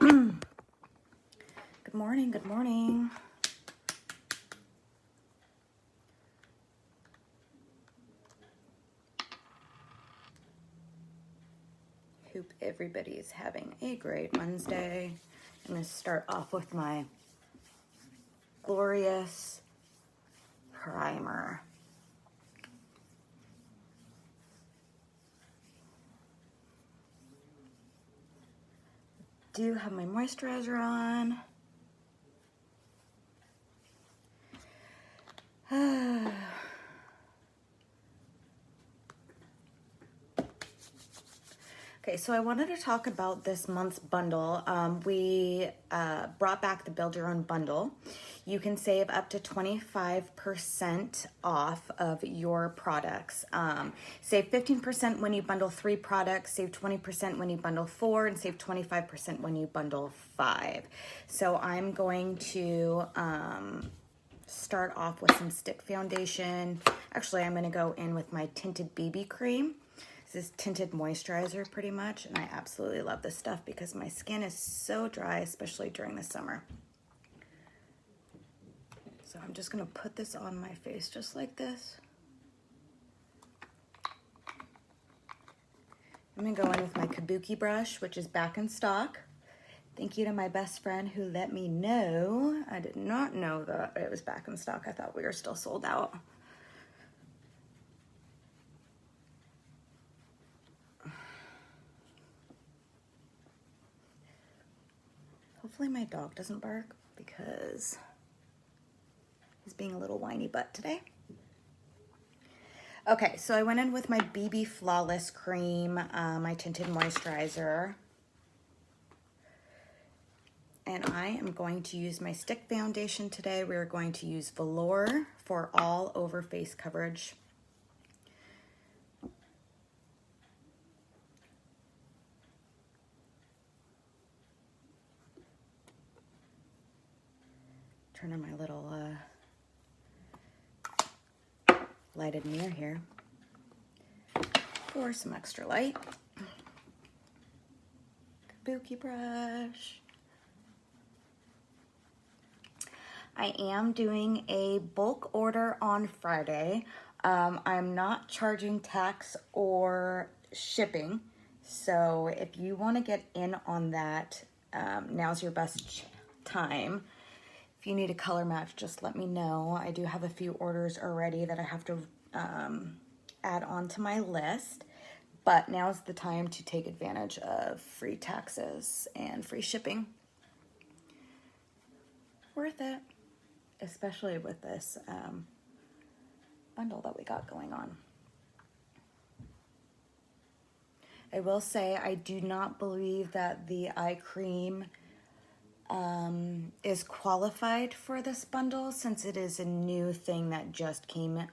Good morning, good morning. Hope everybody is having a great Wednesday. I'm going to start off with my glorious primer. Do have my moisturizer on. Okay, so I wanted to talk about this month's bundle. We brought back the Build Your Own bundle. You can save up to 25% off of your products. Save 15% when you bundle 3 products, save 20% when you bundle 4, and save 25% when you bundle 5. So I'm going to start off with some stick foundation. Actually, I'm going to go in with my tinted BB cream. This is tinted moisturizer pretty much, and I absolutely love this stuff because my skin is so dry, especially during the summer. So I'm just going to put this on my face just like this. I'm going to go in with my kabuki brush, which is back in stock. Thank you to my best friend who let me know. I did not know that it was back in stock. I thought we were still sold out. Hopefully my dog doesn't bark because he's being a little whiny butt today. Okay, so I went in with my BB Flawless Cream, my tinted moisturizer. And I am going to use my stick foundation today. We're going to use Velour for all over face coverage. Turn on my little lighted mirror here for some extra light. Kabuki brush. I am doing a bulk order on Friday. I'm not charging tax or shipping. So if you want to get in on that, now's your best time. If you need a color match, just let me know. I do have a few orders already that I have to add on to my list. But now's the time to take advantage of free taxes and free shipping. Worth it. Especially with this bundle that we got going on. I will say I do not believe that the eye cream is qualified for this bundle since it is a new thing that just came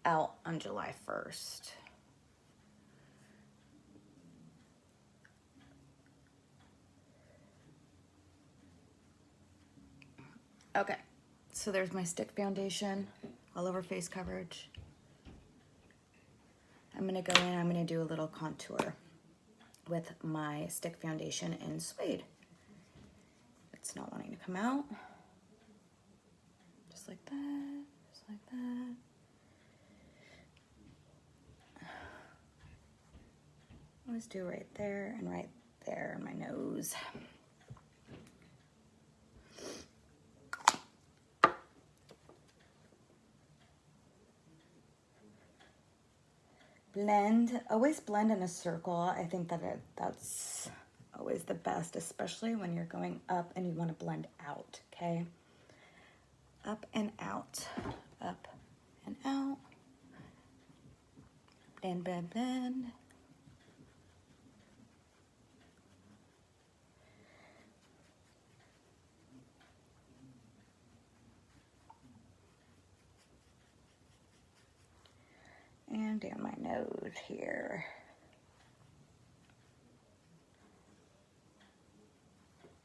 out on July 1st. Okay, so there's my stick foundation, all over face coverage. I'm gonna go in, I'm gonna do a little contour with my stick foundation in Suede. It's not wanting to come out. Just like that, just like that. Always do right there and right there in my nose. Blend, always blend in a circle. I think that that's always the best, especially when you're going up and you want to blend out, okay? Up and out, up and out. Blend, blend, blend. And down my nose here.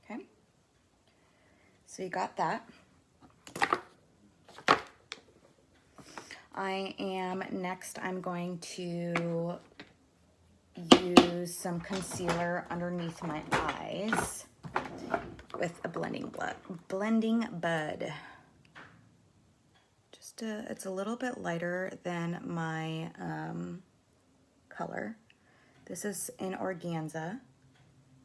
Okay, so you got that. I'm going to use some concealer underneath my eyes with a blending bud. Just it's a little bit lighter than my color. This is in organza,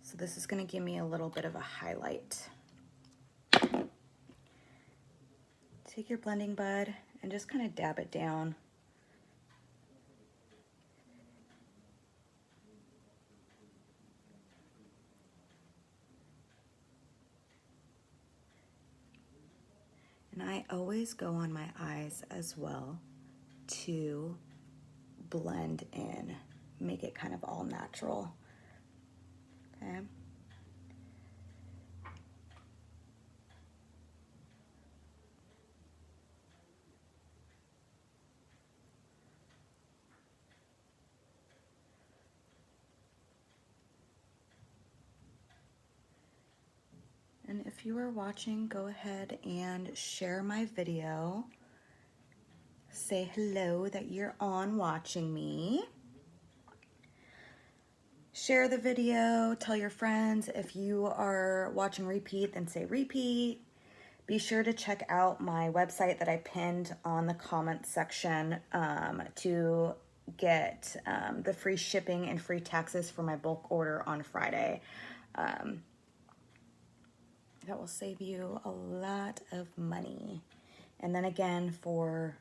so this is going to give me a little bit of a highlight. Take your blending bud and just kind of dab it down. And I always go on my eyes as well to blend in, make it kind of all natural. Okay. And if you are watching, go ahead and share my video. Say hello that you're on watching me. Share the video, tell your friends. If you are watching repeat, then say repeat. Be sure to check out my website that I pinned on the comments section to get the free shipping and free taxes for my bulk order on Friday. That will save you a lot of money. And then again, for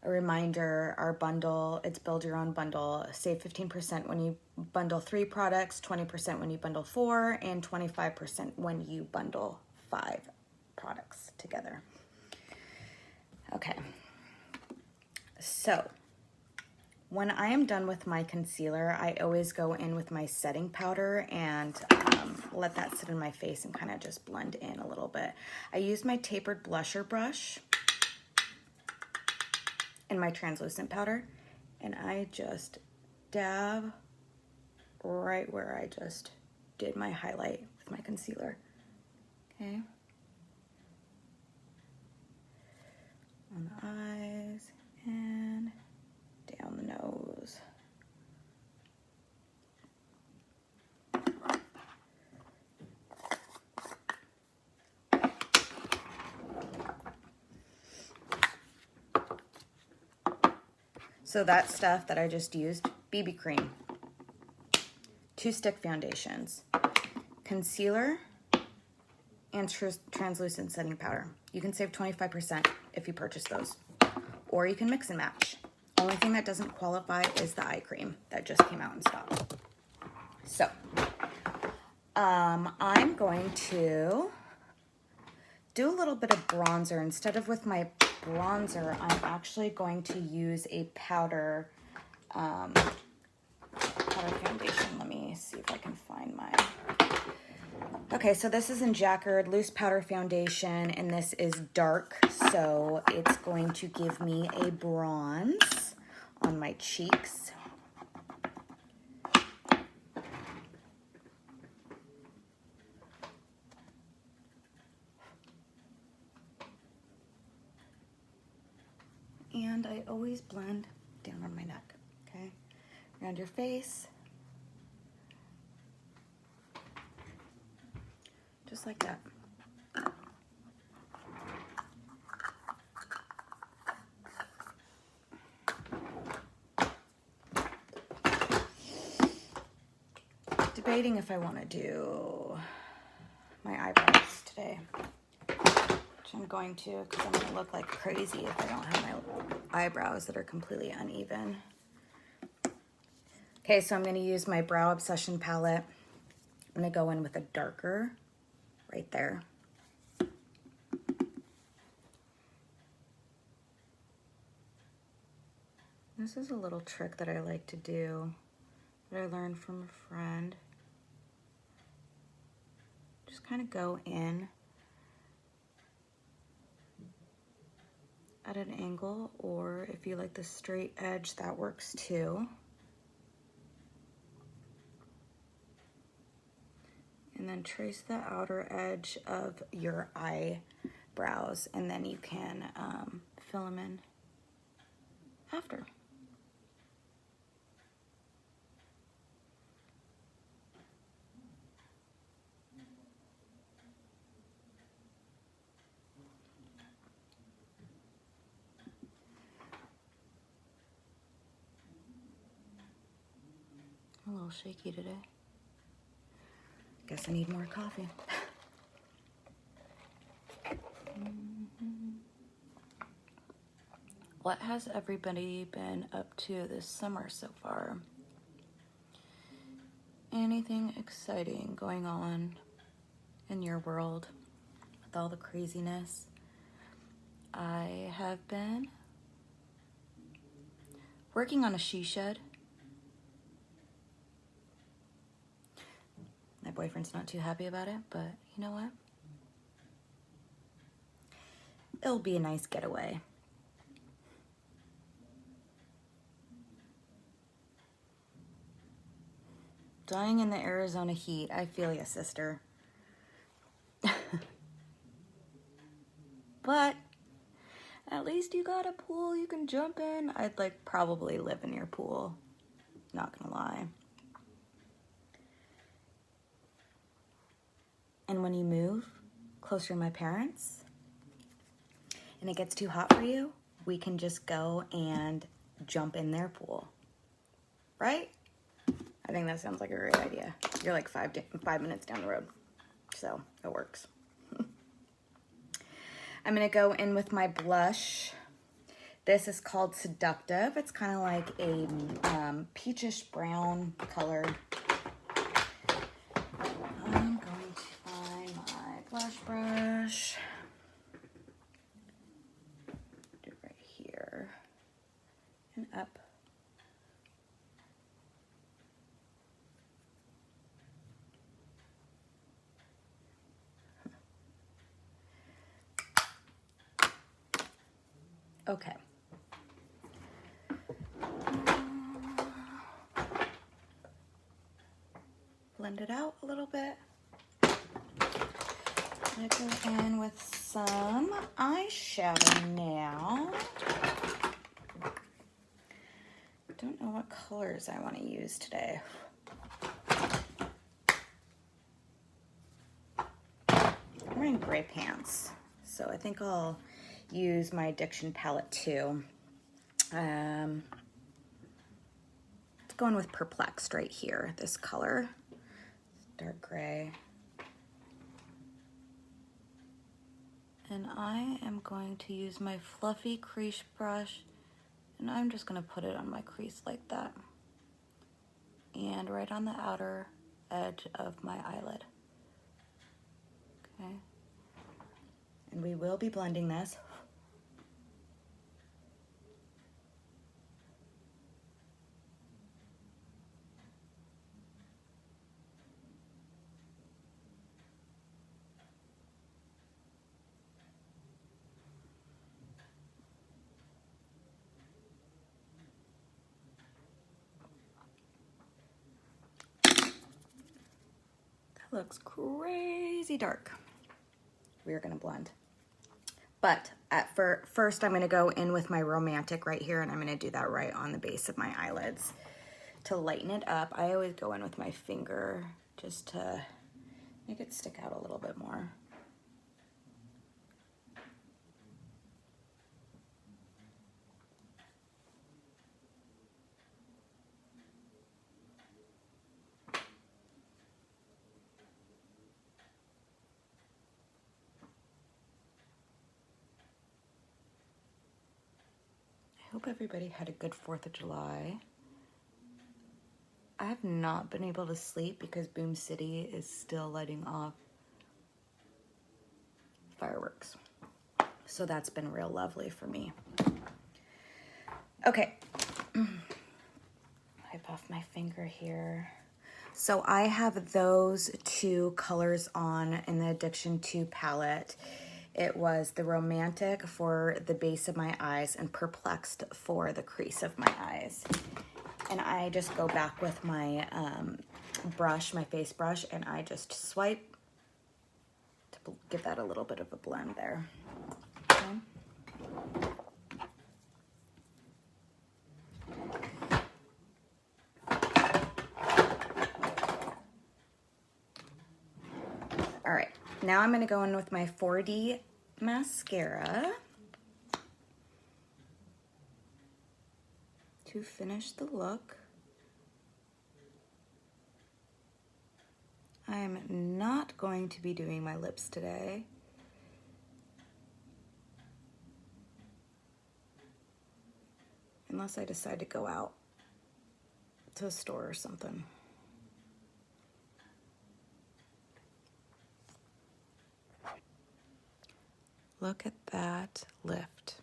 a reminder, our bundle, it's build your own bundle. Save 15% when you bundle 3 products, 20% when you bundle 4, and 25% when you bundle 5 products together. Okay. So when I am done with my concealer, I always go in with my setting powder and let that sit in my face and kind of just blend in a little bit. I use my tapered blusher brush and my translucent powder, and I just dab right where I just did my highlight with my concealer. Okay. On the eyes and down the nose. So that stuff that I just used, BB cream, 2 stick foundations, concealer, and translucent setting powder. You can save 25% if you purchase those, or you can mix and match. Only thing that doesn't qualify is the eye cream that just came out in stock. So, I'm going to do a little bit of bronzer. Instead of with my bronzer, I'm actually going to use a powder foundation. Let me see if I can find my... Okay, so this is in Jacquard Loose Powder Foundation, and this is dark, so it's going to give me a bronze on my cheeks. And I always blend down on my neck, okay? Around your face. Just like that. Debating if I want to do my eyebrows today, which I'm going to, because I'm going to look like crazy if I don't have my eyebrows that are completely uneven. Okay, so I'm going to use my Brow Obsession palette. I'm going to go in with a darker right there. This is a little trick that I like to do that I learned from a friend. Just kind of go in at an angle, or if you like the straight edge, that works too. And then trace the outer edge of your eyebrows, and then you can fill them in after. I'm a little shaky today. Guess I need more coffee. What has everybody been up to this summer so far? Anything exciting going on in your world with all the craziness? I have been working on a she shed. My boyfriend's not too happy about it, but you know what? It'll be a nice getaway. Dying in the Arizona heat. I feel ya, sister. But at least you got a pool you can jump in. I'd like probably live in your pool. Not gonna lie. And when you move closer to my parents and it gets too hot for you, we can just go and jump in their pool. Right? I think that sounds like a great idea. You're like 5 minutes down the road, so it works. I'm gonna go in with my blush. This is called Seductive. It's kind of like a peachish brown color. I'm going to find my blush brush. Do it right here and up. Okay. Blend it out a little bit. I'm gonna go in with some eyeshadow now. Don't know what colors I want to use today. I'm wearing gray pants, so I think I'll use my Addiction palette too. It's going with Perplexed right here, this color. Dark gray. And I am going to use my fluffy crease brush, and I'm just going to put it on my crease like that. And right on the outer edge of my eyelid. Okay. And we will be blending this. Looks crazy dark. We're gonna blend. But first I'm gonna go in with my Romantic right here, and I'm gonna do that right on the base of my eyelids to lighten it up. I always go in with my finger just to make it stick out a little bit more. I hope everybody had a good 4th of July. I have not been able to sleep because Boom City is still lighting off fireworks. So that's been real lovely for me. Okay. Wipe off my finger here. So I have those two colors on in the Addiction 2 palette. It was the Romantic for the base of my eyes and Perplexed for the crease of my eyes. And I just go back with my brush, my face brush, and I just swipe to give that a little bit of a blend there. Okay. All right, now I'm gonna go in with my 4D mascara to finish the look. I'm not going to be doing my lips today. Unless I decide to go out to a store or something. Look at that lift.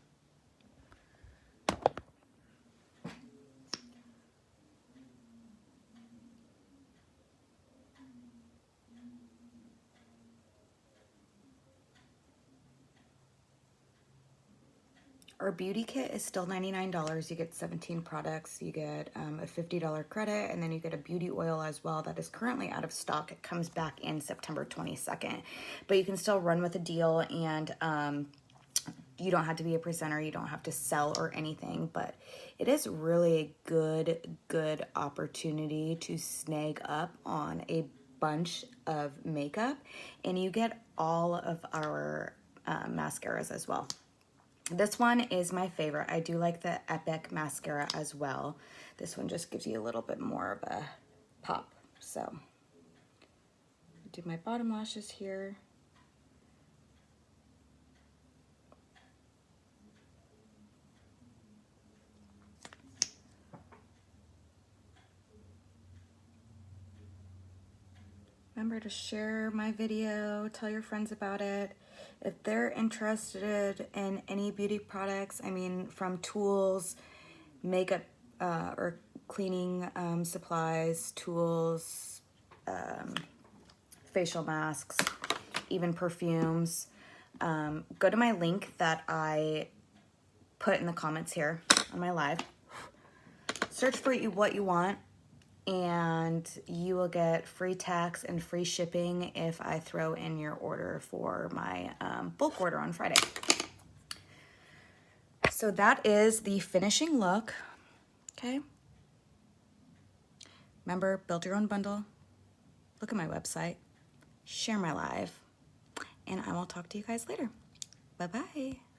Our beauty kit is still $99. You get 17 products. You get a $50 credit, and then you get a beauty oil as well that is currently out of stock. It comes back in September 22nd, but you can still run with a deal, and you don't have to be a presenter. You don't have to sell or anything, but it is really a good opportunity to snag up on a bunch of makeup, and you get all of our mascaras as well. This one is my favorite. I do like the Epic mascara as well. This one just gives you a little bit more of a pop. So, do my bottom lashes here. Remember to share my video, tell your friends about it. If they're interested in any beauty products, I mean, from tools, makeup or cleaning supplies, tools, facial masks, even perfumes, go to my link that I put in the comments here on my live. Search for what you want, and you will get free tax and free shipping if I throw in your order for my bulk order on Friday. So that is the finishing look, okay? Remember, build your own bundle, look at my website, share my live, and I will talk to you guys later. Bye-bye.